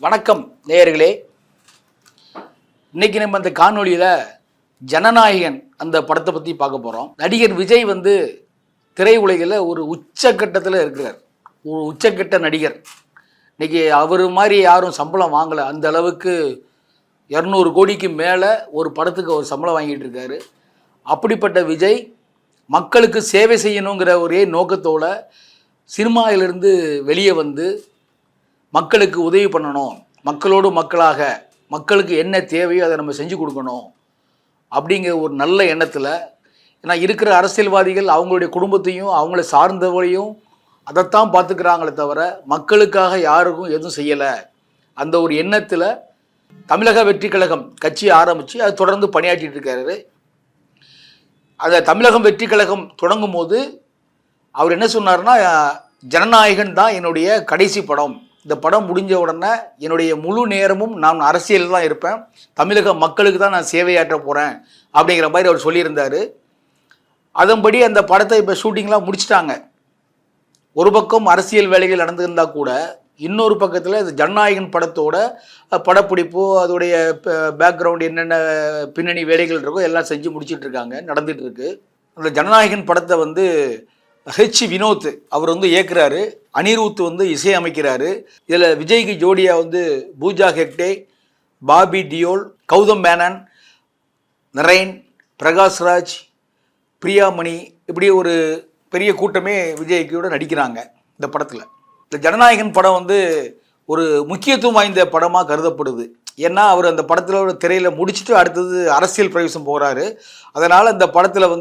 வணக்கம் நேயர்களே. இன்னைக்கு நம்ம இந்த காணொலியில் ஜனநாயகன் அந்த படத்தை பற்றி பார்க்க போகிறோம். நடிகர் விஜய் திரையுலகில் ஒரு உச்சக்கட்டத்தில் இருக்கிறார். ஒரு உச்சக்கட்ட நடிகர். இன்னைக்கு அவர் மாதிரி யாரும் சம்பளம் வாங்கலை. அந்த அளவுக்கு 200 கோடிக்கு மேலே ஒரு படத்துக்கு அவர் சம்பளம் வாங்கிட்டு இருக்காரு. அப்படிப்பட்ட விஜய் மக்களுக்கு சேவை செய்யணுங்கிற ஒரே நோக்கத்தோடு சினிமாவிலிருந்து வெளியே வந்து மக்களுக்கு உதவி பண்ணணும், மக்களோடு மக்களாக மக்களுக்கு என்ன தேவையோ அதை நம்ம செஞ்சு கொடுக்கணும் அப்படிங்கிற ஒரு நல்ல எண்ணத்தில். ஏன்னா இருக்கிற அரசியல்வாதிகள் அவங்களுடைய குடும்பத்தையும் அவங்கள சார்ந்தவரையும் அதைத்தான் பார்த்துக்கிறாங்களே தவிர மக்களுக்காக யாருக்கும் எதுவும் செய்யலை. அந்த ஒரு எண்ணத்தில் தமிழக வெற்றி கழகம் கட்சி ஆரம்பித்து அது தொடர்ந்து பணியாற்றிட்டு இருக்காரு. அந்த தமிழகம் வெற்றி கழகம் தொடங்கும் போது அவர் என்ன சொன்னார்னா, ஜனநாயகன் தான் என்னுடைய கடைசி படம். இந்த படம் முடிஞ்ச உடனே என்னுடைய முழு நேரமும் நான் அரசியல் தான் இருப்பேன், தமிழக மக்களுக்கு தான் நான் சேவையாற்ற போகிறேன் அப்படிங்கிற மாதிரி அவர் சொல்லியிருந்தார். அதன்படி அந்த படத்தை இப்போ ஷூட்டிங்லாம் முடிச்சிட்டாங்க. ஒரு பக்கம் அரசியல் வேலைகள் நடந்திருந்தால் கூட இன்னொரு பக்கத்தில் இந்த ஜனநாயகன் படத்தோட படப்பிடிப்பு அதோடைய பேக்ரவுண்ட் என்னென்ன பின்னணி வேலைகள் இருக்கோ எல்லாம் செஞ்சு முடிச்சுட்டு இருக்காங்க, நடந்துட்டு இருக்கு. அந்த ஜனநாயகன் படத்தை ஹெச் வினோத் அவர் இயக்குறாரு, அனிருத் இசையமைக்கிறாரு. இதில் விஜய்க்கு ஜோடியாக பூஜா ஹெக்டே, பாபி டியோல், கௌதம் மேனன், நரேன், பிரகாஷ்ராஜ், பிரியாமணி, இப்படி ஒரு பெரிய கூட்டமே விஜய்க்கு நடிக்கிறாங்க இந்த படத்தில். இந்த ஜனநாயகன் படம் ஒரு முக்கியத்துவம் வாய்ந்த படமாக கருதப்படுது. ஏன்னா அவர் அந்த படத்தில் திரையில் முடிச்சுட்டு அடுத்தது அரசியல் பிரவேசம் போகிறாரு. அதனால் இந்த படத்தில்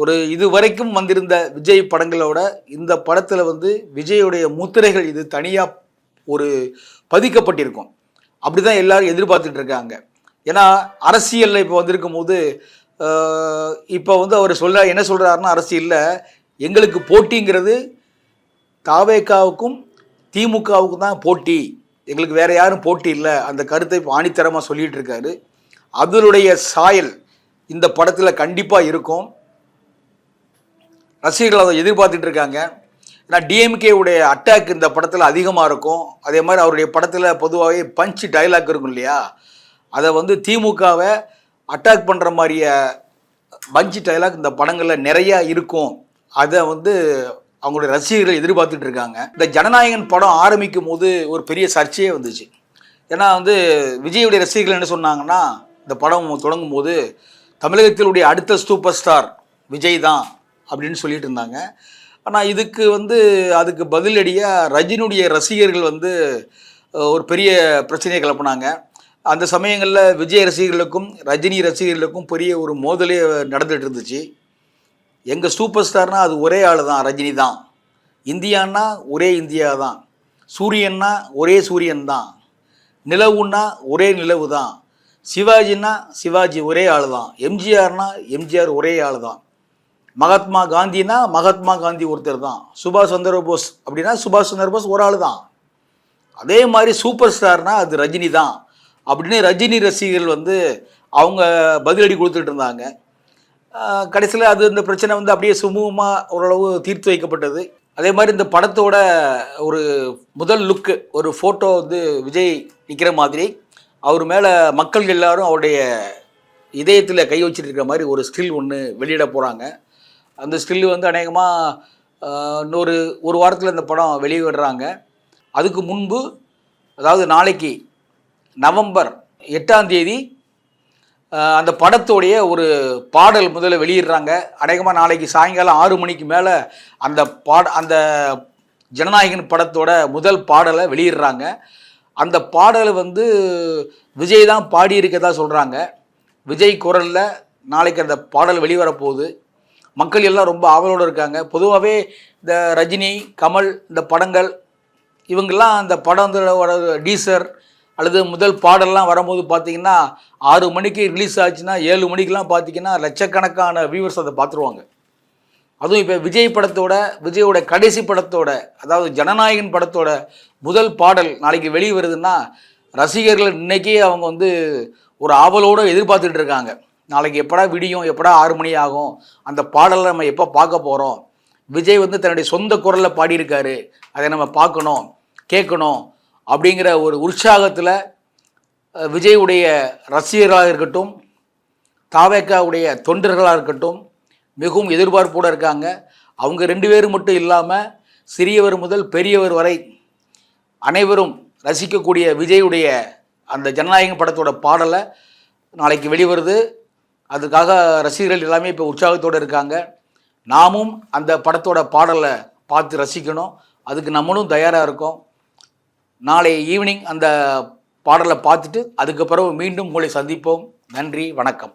ஒரு இது வரைக்கும் வந்திருந்த விஜய் படங்களோட இந்த படத்தில் விஜயுடைய முத்திரைகள் இது தனியாக ஒரு பதிக்கப்பட்டிருக்கும். அப்படி தான் எல்லோரும் எதிர்பார்த்துட்டு இருக்காங்க. ஏன்னா அரசியலில் இப்போ வந்திருக்கும் போது இப்போ அவர் என்ன சொல்கிறாருன்னா, அரசியலில் எங்களுக்கு போட்டிங்கிறது தாவேகாவுக்கும் திமுகவுக்கும் தான் போட்டி, எங்களுக்கு வேறு யாரும் போட்டி இல்லை, அந்த கருத்தை இப்போ ஆணித்தரமாக சொல்லிகிட்டு இருக்காரு. அதனுடைய சாயல் இந்த படத்தில் கண்டிப்பாக இருக்கும். ரசிகர்கள் அதை எதிர்பார்த்துட்டு இருக்காங்க. ஏன்னா டிஎம்கேவுடைய அட்டாக் இந்த படத்தில் அதிகமாக இருக்கும். அதே மாதிரி அவருடைய படத்தில் பொதுவாகவே பஞ்ச் டைலாக் இருக்கும் இல்லையா, அதை திமுகவை அட்டாக் பண்ணுற மாதிரியே பஞ்ச் டைலாக் இந்த படங்களில் நிறையா இருக்கும். அதை அவங்களுடைய ரசிகர்கள் எதிர்பார்த்துட்டு இருக்காங்க. இந்த ஜனநாயகன் படம் ஆரம்பிக்கும் போது ஒரு பெரிய சர்ச்சையே வந்துச்சு. ஏன்னா விஜயுடைய ரசிகர்கள் என்ன சொன்னாங்கன்னா, இந்த படம் தொடங்கும் போது தமிழகத்தினுடைய அடுத்த சூப்பர் ஸ்டார் விஜய் தான் அப்படின்னு சொல்லிட்டு இருந்தாங்க. ஆனால் இதுக்கு அதுக்கு பதிலடியாக ரஜினியுடைய ரசிகர்கள் ஒரு பெரிய பிரச்சனையை கிளப்பினாங்க. அந்த சமயங்களில் விஜய் ரசிகர்களுக்கும் ரஜினி ரசிகர்களுக்கும் பெரிய ஒரு மோதலே நடந்துகிட்டு இருந்துச்சு. எங்கள் சூப்பர் ஸ்டார்னால் அது ஒரே ஆள் தான், ரஜினி தான். இந்தியான்னா ஒரே இந்தியா தான், சூரியன்னா ஒரே சூரியன் தான், நிலவுன்னா ஒரே நிலவு தான், சிவாஜின்னா சிவாஜி ஒரே ஆள் தான், எம்ஜிஆர்னா எம்ஜிஆர் ஒரே ஆள் தான், மகாத்மா காந்தினா மகாத்மா காந்தி ஒருத்தர் தான், சுபாஷ் சந்திர போஸ் அப்படின்னா சுபாஷ் சந்திர போஸ் ஒரு ஆள் தான். அதே மாதிரி சூப்பர் ஸ்டார்னா அது ரஜினி தான் அப்படின்னு ரஜினி ரசிகர்கள் அவங்க பதிலடி கொடுத்துட்டு இருந்தாங்க. கடைசியில் இந்த பிரச்சனை அப்படியே சுமூகமாக ஓரளவு தீர்த்து வைக்கப்பட்டது. அதே மாதிரி இந்த படத்தோட ஒரு முதல் லுக்கு, ஒரு ஃபோட்டோ விஜய் நிற்கிற மாதிரி அவர் மேலே மக்கள் எல்லாரும் அவருடைய இதயத்தில் கை வச்சுட்டு இருக்கிற மாதிரி ஒரு ஸ்டில் ஒன்று வெளியிட போகிறாங்க. அந்த ஸ்டில் அநேகமாக ஒரு வாரத்தில் இந்த படம் வெளியிடுறாங்க. அதுக்கு முன்பு, அதாவது நாளைக்கு நவம்பர் 8ஆம் தேதி அந்த படத்தோடைய ஒரு பாடல் முதல்ல வெளியிடுறாங்க. அநேகமாக நாளைக்கு சாயங்காலம் 6 மணிக்கு மேலே அந்த ஜனநாயகன் படத்தோட முதல் பாடலை வெளியிடுறாங்க. அந்த பாடலை விஜய் தான் பாடியிருக்கதா சொல்கிறாங்க. விஜய் குரலில் நாளைக்கு அந்த பாடல் வெளிவரப்போகுது. மக்கள் எல்லாம் ரொம்ப ஆவலோடு இருக்காங்க. பொதுவாகவே இந்த ரஜினி, கமல், இந்த படங்கள் இவங்கெல்லாம் அந்த படத்தோட டீசர் அல்லது முதல் பாடல்லாம் வரும்போது பார்த்திங்கன்னா 6 மணிக்கு ரிலீஸ் ஆச்சுன்னா 7 மணிக்கெலாம் பார்த்திங்கன்னா லட்சக்கணக்கான வியூவர்ஸ் அதை பார்த்துருவாங்க. அதுவும் இப்போ விஜயோட கடைசி படத்தோட, அதாவது ஜனநாயகன் படத்தோட முதல் பாடல் நாளைக்கு வெளியே வருதுன்னா ரசிகர்கள் இன்றைக்கே அவங்க ஒரு ஆவலோடு எதிர்பார்த்துட்டு இருக்காங்க. நாளைக்கு எப்படா விடியும், எப்படா 6 மணி ஆகும், அந்த பாடலை நம்ம எப்போ பார்க்க போகிறோம், விஜய் தன்னுடைய சொந்த குரலில் பாடியிருக்காரு, அதை நம்ம பார்க்கணும் கேட்கணும் அப்படிங்கிற ஒரு உற்சாகத்தில் விஜயுடைய ரசிகர்களாக இருக்கட்டும், தாவேக்காவுடைய தொண்டர்களாக இருக்கட்டும் மிகவும் எதிர்பார்ப்போடு இருக்காங்க. அவங்க 2 பேரும் மட்டும் இல்லாமல் சிறியவர் முதல் பெரியவர் வரை அனைவரும் ரசிக்கக்கூடிய விஜயுடைய அந்த ஜனநாயகம் படத்தோட பாடலை நாளைக்கு வெளிவருது. அதுக்காக ரசிகர்கள் எல்லாமே இப்போ உற்சாகத்தோடு இருக்காங்க. நாமும் அந்த படத்தோட பாடலை பார்த்து ரசிக்கணும். அதுக்கு நம்மளும் தயாராக இருக்கோம். நாளை ஈவினிங் அந்த பாடலை பார்த்துட்டு அதுக்கப்புறம் மீண்டும் உங்களை சந்திப்போம். நன்றி, வணக்கம்.